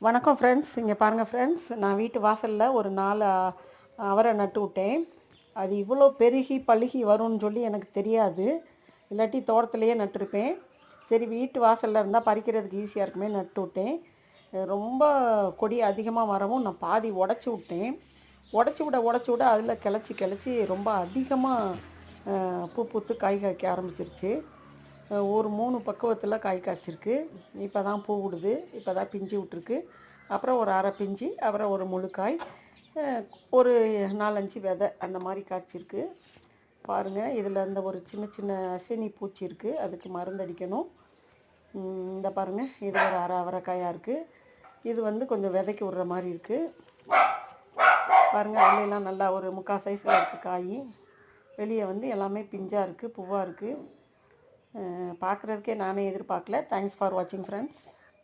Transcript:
வணக்கம் ஃப்ரெண்ட்ஸ். இங்கே பாருங்கள் ஃப்ரெண்ட்ஸ், நான் வீட்டு வாசலில் ஒரு 4 அவரை நட்டு விட்டேன். அது இவ்வளோ பெருகி பழுகி வரும்னு சொல்லி எனக்கு தெரியாது. இல்லாட்டி தோட்டத்துலேயே நட்டுருப்பேன். சரி, வீட்டு வாசலில் இருந்தால் பறிக்கிறதுக்கு ஈஸியாக இருக்குமே நட்டு விட்டேன். ரொம்ப கொடி அதிகமாக வரவும் நான் பாதி உடச்சி விட்டேன். உடச்சி விட அதில் கிளச்சி ரொம்ப அதிகமாக பூ பூத்து காய் காய்க்க ஆரம்பிச்சிருச்சு. ஒரு 3 பக்குவத்தில் காய் காய்ச்சிருக்கு. இப்போ தான் பூ விடுது, இப்போ தான் பிஞ்சு விட்ருக்கு. அப்புறம் ஒரு அரை பிஞ்சு, அப்புறம் ஒரு முழு காய், ஒரு 4-5 விதை அந்த மாதிரி காய்ச்சிருக்கு. பாருங்கள், இதில் இந்த ஒரு சின்ன சின்ன அஸ்வினி பூச்சி இருக்குது, அதுக்கு மருந்து அடிக்கணும். இந்த பாருங்கள், இது ஒரு அரை அவரைக்காயாக இருக்குது. இது வந்து கொஞ்சம் விதைக்கு விடுற மாதிரி இருக்குது. பாருங்கள், உள்ளெல்லாம் நல்லா ஒரு 3/4 சைஸில் இருக்குது காய். வெளியே வந்து எல்லாமே பிஞ்சாக இருக்குது, பூவாக இருக்குது. பார்க்குறதுக்கே நானே எதிர்பார்க்கல. தேங்க்ஸ் ஃபார் வாட்சிங் ஃப்ரெண்ட்ஸ்.